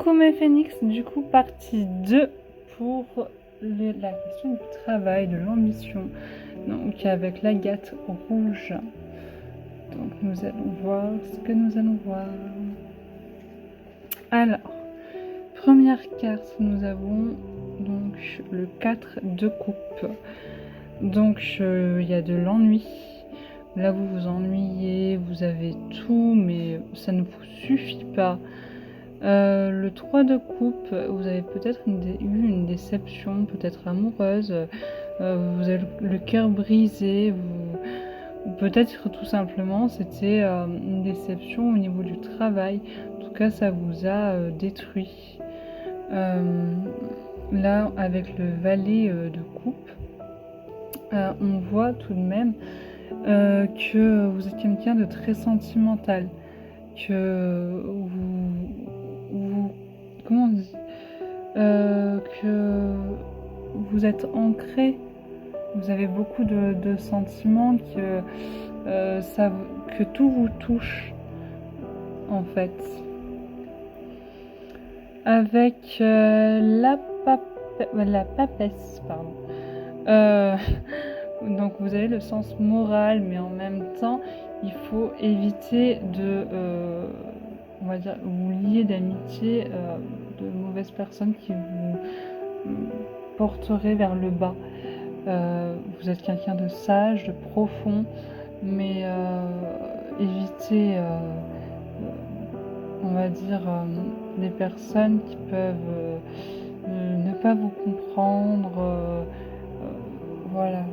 Coucou mes phénix, du coup partie 2 pour la question du travail, de l'ambition, donc avec l'agate rouge. Donc nous allons voir ce que nous allons voir. Alors, première carte, nous avons donc le 4 de coupe. Donc il y a de l'ennui. Là vous vous ennuyez, vous avez tout, mais ça ne vous suffit pas. Le 3 de coupe, vous avez peut-être eu une déception, peut-être amoureuse, vous avez le cœur brisé, ou peut-être tout simplement c'était une déception au niveau du travail. En tout cas, ça vous a détruit. Là, avec le valet de coupe, on voit tout de même que vous êtes quelqu'un de très sentimental, que comment on dit, que vous êtes ancré, vous avez beaucoup de sentiments, que tout vous touche en fait. Avec la papesse, pardon. Donc vous avez le sens moral, mais en même temps, il faut éviter de, on va dire, vous lier d'amitié de mauvaises personnes qui vous porteraient vers le bas. Vous êtes quelqu'un de sage, de profond, mais évitez, on va dire, des personnes qui peuvent ne pas vous comprendre. Voilà,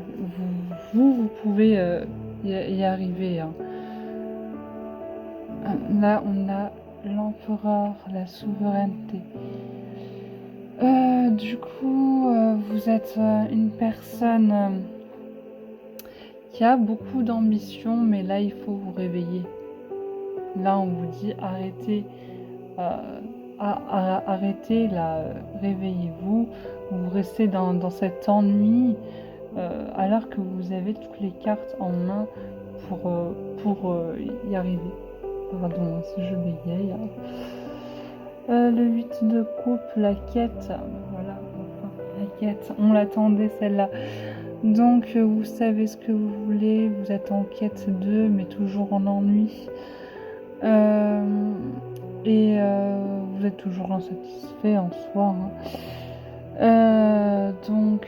vous pouvez y arriver. Hein. Là, on a l'empereur, la souveraineté. Du coup, vous êtes une personne qui a beaucoup d'ambition, mais là, il faut vous réveiller. Là, on vous dit arrêtez, arrêtez, là, réveillez-vous. Vous restez dans cet ennui. Alors que vous avez toutes les cartes en main pour y arriver. Pardon si je bégaye. Le 8 de coupe, la quête. Voilà, enfin, la quête. On l'attendait celle-là. Donc vous savez ce que vous voulez, vous êtes en quête d'eux, mais toujours en ennui. Vous êtes toujours insatisfait en soi. Hein. Donc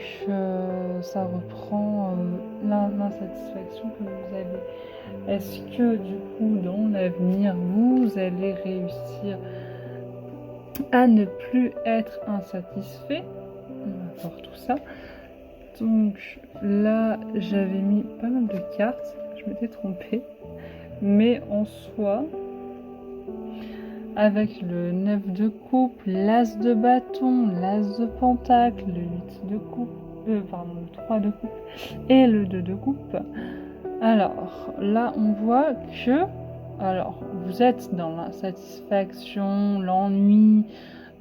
ça reprend l'insatisfaction que vous avez. Est-ce que du coup dans l'avenir vous allez réussir à ne plus être insatisfait? On va voir tout ça. Donc là j'avais mis pas mal de cartes, je m'étais trompée, mais en soi, avec le 9 de coupe, l'as de bâton, l'as de pentacle, le 8 de coupe, le 3 de coupe et le 2 de coupe. Alors là on voit que vous êtes dans l'insatisfaction, l'ennui,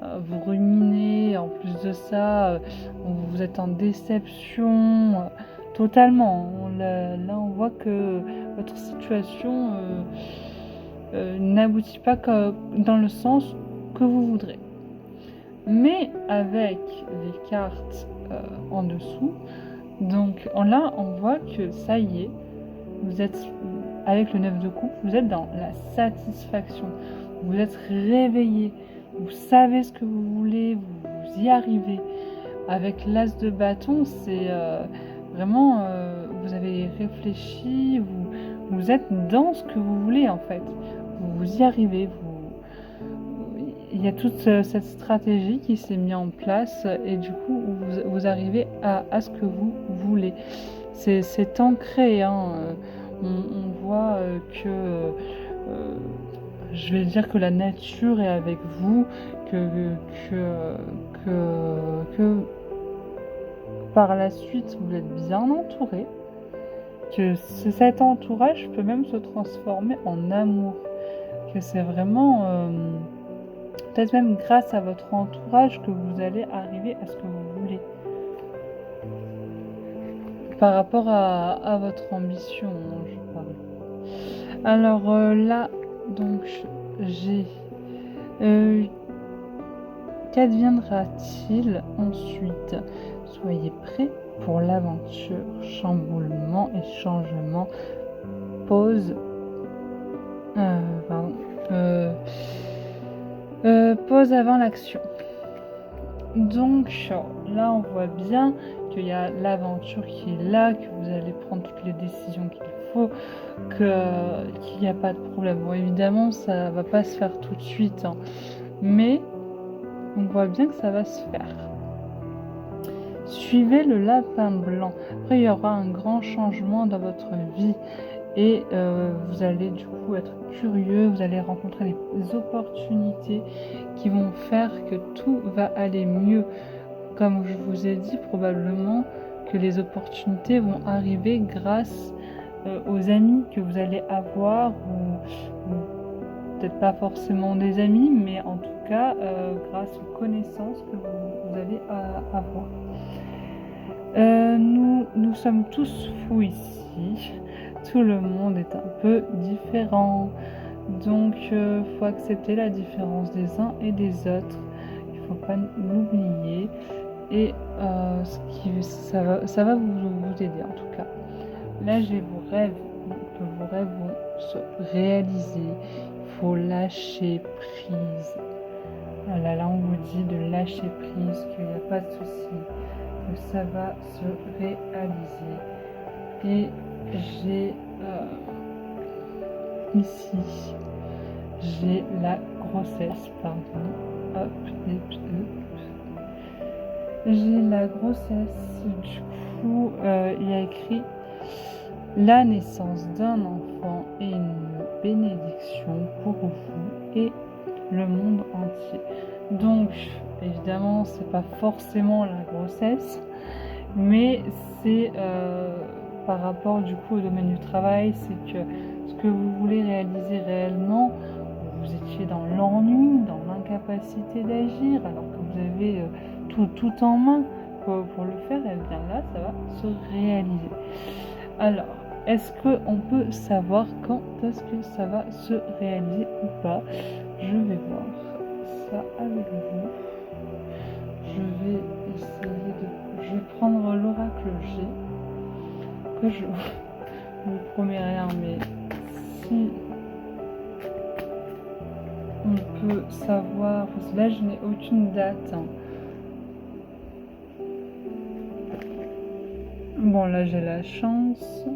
vous ruminez, en plus de ça vous êtes en déception totalement. Là on voit que votre situation n'aboutit pas dans le sens que vous voudrez. Mais avec les cartes en dessous, donc là on voit que ça y est, vous êtes avec le 9 de coupe, vous êtes dans la satisfaction, vous êtes réveillé, vous savez ce que vous voulez, vous y arrivez. Avec l'as de bâton, c'est vraiment, vous avez réfléchi, vous êtes dans ce que vous voulez en fait. Vous y arrivez, il y a toute cette stratégie qui s'est mise en place et du coup vous arrivez à ce que vous voulez. C'est ancré, hein. On voit que je vais dire que la nature est avec vous, que par la suite vous êtes bien entouré, que cet entourage peut même se transformer en amour, que c'est vraiment peut-être même grâce à votre entourage que vous allez arriver à ce que vous voulez par rapport à votre ambition, hein, je parle. Alors là donc j'ai Qu'adviendra-t-il ensuite? Soyez prêts pour l'aventure. Chamboulement et changement. Pause. Pause avant l'action. Donc là, on voit bien qu'il y a l'aventure qui est là, que vous allez prendre toutes les décisions qu'il faut, qu'il n'y a pas de problème. Bon, évidemment, ça va pas se faire tout de suite, hein, mais on voit bien que ça va se faire. Suivez le lapin blanc. Après, il y aura un grand changement dans votre vie et vous allez du coup être curieux, vous allez rencontrer des opportunités qui vont faire que tout va aller mieux. Comme je vous ai dit, probablement que les opportunités vont arriver grâce aux amis que vous allez avoir, ou peut-être pas forcément des amis, mais en tout cas grâce aux connaissances que vous allez avoir. Nous sommes tous fous ici, tout le monde est un peu différent, donc faut accepter la différence des uns et des autres, il faut pas l'oublier, et ça va vous aider en tout cas. Là j'ai vos rêves, que vos rêves vont se réaliser, il faut lâcher prise. Voilà, là on vous dit de lâcher prise, qu'il n'y a pas de souci, que ça va se réaliser. Et j'ai ici, j'ai la grossesse, pardon. Hop. J'ai la grossesse, du coup, il y a écrit la naissance d'un enfant est une bénédiction pour vous et le monde entier. Donc, évidemment, c'est pas forcément la grossesse, mais c'est par rapport du coup au domaine du travail, c'est que ce que vous voulez réaliser réellement, vous étiez dans l'ennui, dans l'incapacité d'agir, alors que vous avez tout en main pour le faire, et bien là, ça va se réaliser. Alors, est-ce qu'on peut savoir quand est-ce que ça va se réaliser ou pas? Je vais voir ça avec vous. Je vais essayer je vais prendre l'oracle G, que je vous promets rien, mais si on peut savoir, parce que là je n'ai aucune date, hein. Bon, là j'ai la chance,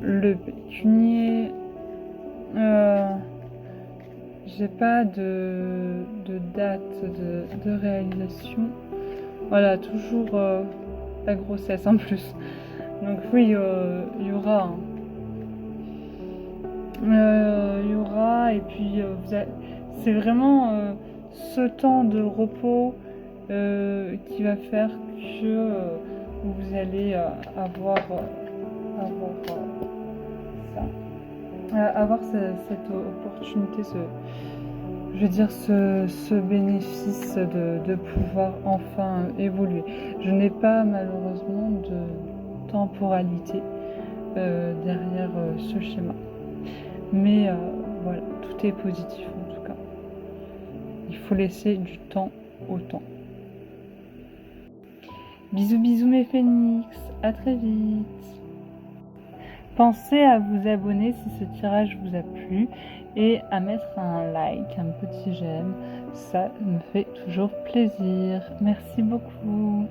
le pécunier, j'ai pas de date de réalisation. Voilà, toujours la grossesse en plus. Donc oui, il y aura. Il y aura, et puis c'est vraiment ce temps de repos qui va faire que vous allez avoir cette opportunité, ce bénéfice de pouvoir enfin évoluer. Je n'ai pas malheureusement de temporalité derrière ce schéma. Mais voilà, tout est positif en tout cas. Il faut laisser du temps au temps. Bisous bisous mes phénix, à très vite. Pensez à vous abonner si ce tirage vous a plu et à mettre un like, un petit j'aime, ça me fait toujours plaisir. Merci beaucoup.